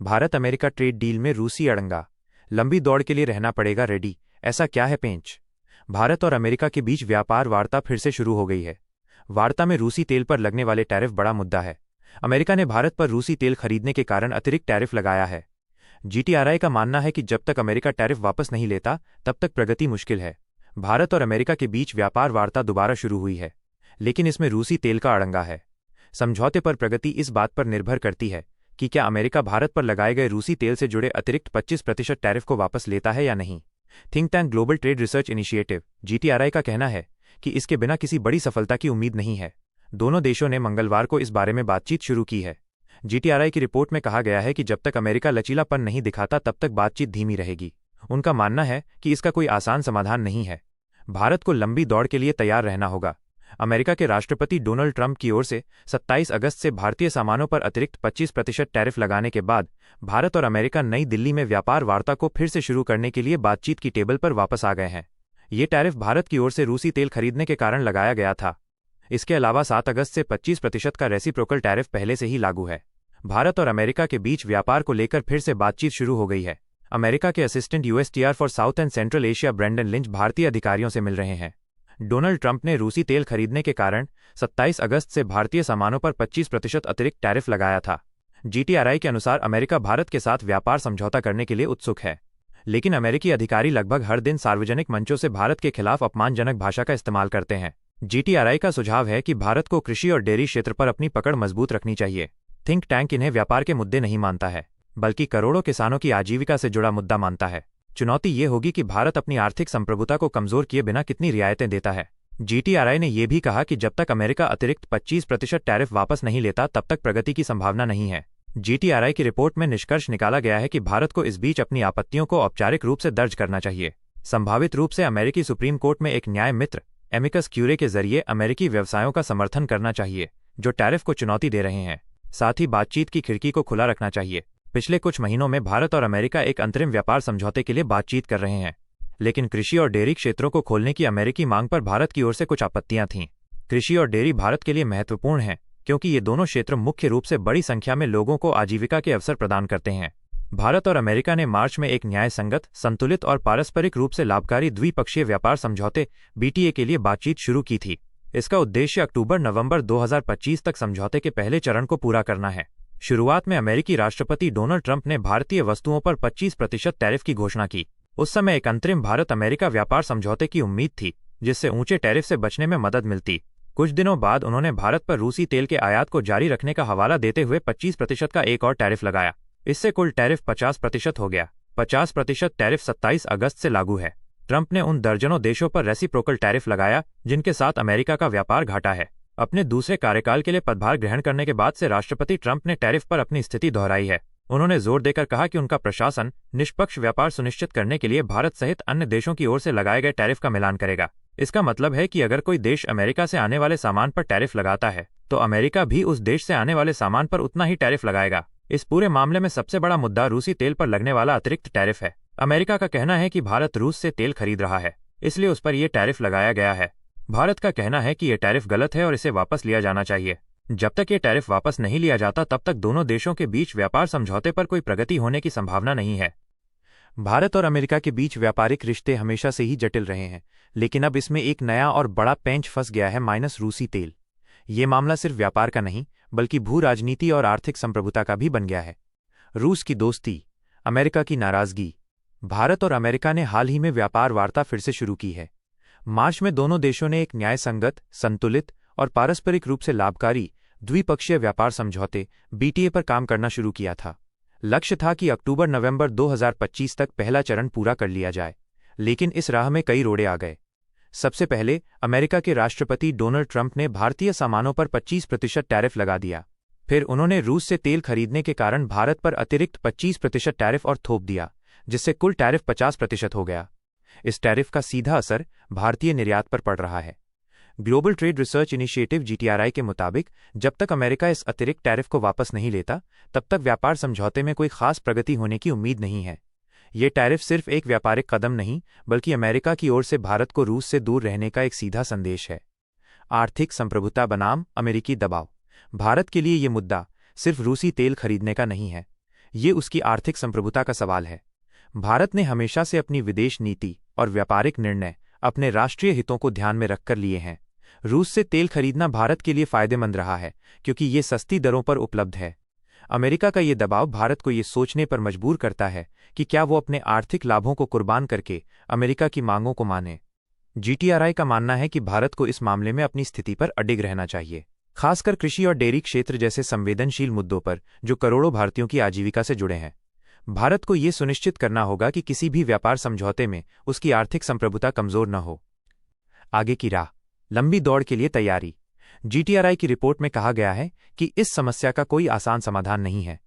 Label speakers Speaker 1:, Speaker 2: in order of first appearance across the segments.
Speaker 1: Bharat America trade deal में रूसी अड़ंगा, लंबी दौड़ के लिए रहना पड़ेगा रेडी, ऐसा क्या है पेंच। भारत और अमेरिका के बीच व्यापार वार्ता फिर से शुरू हो गई है। वार्ता में रूसी तेल पर लगने वाले टैरिफ बड़ा मुद्दा है। अमेरिका ने भारत पर रूसी तेल खरीदने के कारण अतिरिक्त टैरिफ लगाया है। जीटीआरआई का मानना है कि जब तक अमेरिका टैरिफ वापस नहीं लेता तब तक प्रगति मुश्किल है। भारत और अमेरिका के बीच व्यापार वार्ता दोबारा शुरू हुई है, लेकिन इसमें रूसी तेल का अड़ंगा है। समझौते पर प्रगति इस बात पर निर्भर करती है कि क्या अमेरिका भारत पर लगाए गए रूसी तेल से जुड़े अतिरिक्त 25% टैरिफ को वापस लेता है या नहीं। Think tank global trade research initiative GTRI का कहना है कि इसके बिना किसी बड़ी सफलता की उम्मीद नहीं है। दोनों देशों ने मंगलवार को इस बारे में बातचीत शुरू की है। जीटीआरआई की रिपोर्ट में कहा गया है कि जब तक अमेरिका लचीलापन नहीं दिखाता तब तक बातचीत धीमी रहेगी। उनका मानना है कि इसका कोई आसान समाधान नहीं है। भारत को लंबी दौड़ के लिए तैयार रहना होगा। अमेरिका के राष्ट्रपति डोनाल्ड ट्रंप की ओर से 27 अगस्त से भारतीय सामानों पर अतिरिक्त 25% टैरिफ लगाने के बाद भारत और अमेरिका नई दिल्ली में व्यापार वार्ता को फिर से शुरू करने के लिए बातचीत की टेबल पर वापस आ गए हैं। ये टैरिफ भारत की ओर से रूसी तेल खरीदने के कारण लगाया गया था। इसके अलावा 7 अगस्त से 25% का रेसिप्रोकल टैरिफ पहले से ही लागू है। भारत और अमेरिका के बीच व्यापार को लेकर फिर से बातचीत शुरू हो गई है। अमेरिका के assistant USTR for south and central Asia Brendan Lynch भारतीय अधिकारियों से मिल रहे हैं। डोनाल्ड ट्रंप ने रूसी तेल खरीदने के कारण 27 अगस्त से भारतीय सामानों पर 25% अतिरिक्त टैरिफ लगाया था। जीटीआरआई के अनुसार अमेरिका भारत के साथ व्यापार समझौता करने के लिए उत्सुक है, लेकिन अमेरिकी अधिकारी लगभग हर दिन सार्वजनिक मंचों से भारत के खिलाफ अपमानजनक भाषा का इस्तेमाल करते हैं। जीटीआरआई का सुझाव है कि भारत को कृषि और डेयरी क्षेत्र पर अपनी पकड़ मजबूत रखनी चाहिए। थिंक टैंक इन्हें व्यापार के मुद्दे नहीं मानता है, बल्कि करोड़ों किसानों की आजीविका से जुड़ा मुद्दा मानता है। चुनौती ये होगी कि भारत अपनी आर्थिक संप्रभुता को कमजोर किए बिना कितनी रियायतें देता है। जीटीआरआई ने यह भी कहा कि जब तक अमेरिका अतिरिक्त 25% टैरिफ वापस नहीं लेता तब तक प्रगति की संभावना नहीं है। जीटीआरआई की रिपोर्ट में निष्कर्ष निकाला गया है कि भारत को इस बीच अपनी आपत्तियों को औपचारिक रूप से दर्ज करना चाहिए। संभावित रूप से अमेरिकी सुप्रीम कोर्ट में एक न्याय मित्र एमिकस क्यूरे के जरिए अमेरिकी व्यवसायों का समर्थन करना चाहिए जो टैरिफ को चुनौती दे रहे हैं। साथ ही बातचीत की खिड़की को खुला रखना चाहिए। पिछले कुछ महीनों में भारत और अमेरिका एक अंतरिम व्यापार समझौते के लिए बातचीत कर रहे हैं, लेकिन कृषि और डेयरी क्षेत्रों को खोलने की अमेरिकी मांग पर भारत की ओर से कुछ आपत्तियां थीं। कृषि और डेयरी भारत के लिए महत्वपूर्ण हैं क्योंकि ये दोनों क्षेत्र मुख्य रूप से बड़ी संख्या में लोगों को आजीविका के अवसर प्रदान करते हैं। भारत और अमेरिका ने मार्च में एक न्याय संगत, संतुलित और पारस्परिक रूप से लाभकारी द्विपक्षीय व्यापार समझौते बीटीए के लिए बातचीत शुरू की थी। इसका उद्देश्य अक्टूबर-नवंबर 2025 तक समझौते के पहले चरण को पूरा करना है। शुरुआत में अमेरिकी राष्ट्रपति डोनाल्ड ट्रंप ने भारतीय वस्तुओं पर 25% टैरिफ की घोषणा की। उस समय एक अंतरिम भारत अमेरिका व्यापार समझौते की उम्मीद थी जिससे ऊंचे टैरिफ से बचने में मदद मिलती। कुछ दिनों बाद उन्होंने भारत पर रूसी तेल के आयात को जारी रखने का हवाला देते हुए 25% का एक और टैरिफ लगाया। इससे कुल टैरिफ 50% हो गया। 50% टैरिफ 27 अगस्त से लागू है। ट्रंप ने उन दर्जनों देशों पर रेसिप्रोकल टैरिफ लगाया जिनके साथ अमेरिका का व्यापार घाटा है। अपने दूसरे कार्यकाल के लिए पदभार ग्रहण करने के बाद से राष्ट्रपति ट्रंप ने टैरिफ पर अपनी स्थिति दोहराई है। उन्होंने जोर देकर कहा कि उनका प्रशासन निष्पक्ष व्यापार सुनिश्चित करने के लिए भारत सहित अन्य देशों की ओर से लगाए गए टैरिफ का मिलान करेगा। इसका मतलब है कि अगर कोई देश अमेरिका से आने वाले सामान पर टैरिफ लगाता है तो अमेरिका भी उस देश से आने वाले सामान पर उतना ही टैरिफ लगाएगा। इस पूरे मामले में सबसे बड़ा मुद्दा रूसी तेल पर लगने वाला अतिरिक्त टैरिफ है। अमेरिका का कहना है कि भारत रूस से तेल खरीद रहा है, इसलिए उस पर यह टैरिफ लगाया गया है। भारत का कहना है कि यह टैरिफ गलत है और इसे वापस लिया जाना चाहिए। जब तक ये टैरिफ वापस नहीं लिया जाता तब तक दोनों देशों के बीच व्यापार समझौते पर कोई प्रगति होने की संभावना नहीं है। भारत और अमेरिका के बीच व्यापारिक रिश्ते हमेशा से ही जटिल रहे हैं, लेकिन अब इसमें एक नया और बड़ा पेंच फंस गया है, माइनस रूसी तेल। ये मामला सिर्फ व्यापार का नहीं बल्कि भू राजनीति और आर्थिक संप्रभुता का भी बन गया है। रूस की दोस्ती, अमेरिका की नाराजगी। भारत और अमेरिका ने हाल ही में व्यापार वार्ता फिर से शुरू की है। मार्च में दोनों देशों ने एक न्याय संगत, संतुलित और पारस्परिक रूप से लाभकारी द्विपक्षीय व्यापार समझौते बीटीए पर काम करना शुरू किया था। लक्ष्य था कि अक्टूबर-नवंबर 2025 तक पहला चरण पूरा कर लिया जाए, लेकिन इस राह में कई रोड़े आ गए। सबसे पहले अमेरिका के राष्ट्रपति डोनाल्ड ट्रंप ने भारतीय सामानों पर 25% टैरिफ लगा दिया। फिर उन्होंने रूस से तेल खरीदने के कारण भारत पर अतिरिक्त 25% टैरिफ और थोप दिया, जिससे कुल टैरिफ 50% हो गया। इस टैरिफ का सीधा असर भारतीय निर्यात पर पड़ रहा है। ग्लोबल ट्रेड रिसर्च इनिशिएटिव जीटीआरआई के मुताबिक जब तक अमेरिका इस अतिरिक्त टैरिफ को वापस नहीं लेता तब तक व्यापार समझौते में कोई खास प्रगति होने की उम्मीद नहीं है। ये टैरिफ सिर्फ एक व्यापारिक कदम नहीं बल्कि अमेरिका की ओर से भारत को रूस से दूर रहने का एक सीधा संदेश है। आर्थिक संप्रभुता बनाम अमेरिकी दबाव। भारत के लिए ये मुद्दा सिर्फ रूसी तेल खरीदने का नहीं है, ये उसकी आर्थिक संप्रभुता का सवाल है। भारत ने हमेशा से अपनी विदेश नीति और व्यापारिक निर्णय अपने राष्ट्रीय हितों को ध्यान में रखकर लिए हैं। रूस से तेल खरीदना भारत के लिए फायदेमंद रहा है क्योंकि ये सस्ती दरों पर उपलब्ध है। अमेरिका का ये दबाव भारत को ये सोचने पर मजबूर करता है कि क्या वो अपने आर्थिक लाभों को कुर्बान करके अमेरिका की मांगों को माने। जीटीआरआई का मानना है कि भारत को इस मामले में अपनी स्थिति पर अडिग रहना चाहिए, खासकर कृषि और डेयरी क्षेत्र जैसे संवेदनशील मुद्दों पर जो करोड़ों भारतीयों की आजीविका से जुड़े हैं। भारत को ये सुनिश्चित करना होगा कि किसी भी व्यापार समझौते में उसकी आर्थिक संप्रभुता कमजोर न हो। आगे की राह, लंबी दौड़ के लिए तैयारी। जीटीआरआई की रिपोर्ट में कहा गया है कि इस समस्या का कोई आसान समाधान नहीं है।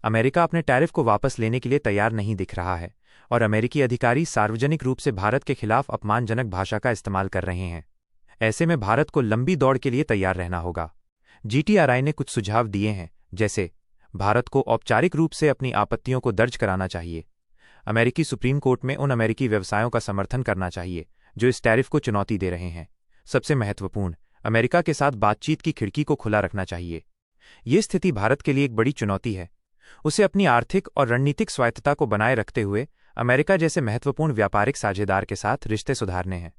Speaker 1: अमेरिका अपने टैरिफ को वापस लेने के लिए तैयार नहीं दिख रहा है और अमेरिकी अधिकारी सार्वजनिक रूप से भारत के खिलाफ अपमानजनक भाषा का इस्तेमाल कर रहे हैं। ऐसे में भारत को लंबी दौड़ के लिए तैयार रहना होगा। जीटीआरआई ने कुछ सुझाव दिए हैं, जैसे भारत को औपचारिक रूप से अपनी आपत्तियों को दर्ज कराना चाहिए, अमेरिकी सुप्रीम कोर्ट में उन अमेरिकी व्यवसायों का समर्थन करना चाहिए जो इस टैरिफ को चुनौती दे रहे हैं। सबसे महत्वपूर्ण, अमेरिका के साथ बातचीत की खिड़की को खुला रखना चाहिए। ये स्थिति भारत के लिए एक बड़ी चुनौती है। उसे अपनी आर्थिक और रणनीतिक स्वायत्तता को बनाए रखते हुए अमेरिका जैसे महत्वपूर्ण व्यापारिक साझेदार के साथ रिश्ते सुधारने हैं।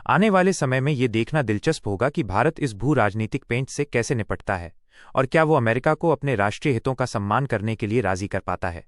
Speaker 1: आने वाले समय में ये देखना दिलचस्प होगा कि भारत इस भू राजनीतिक पेंच से कैसे निपटता है और क्या वो अमेरिका को अपने राष्ट्रीय हितों का सम्मान करने के लिए राजी कर पाता है।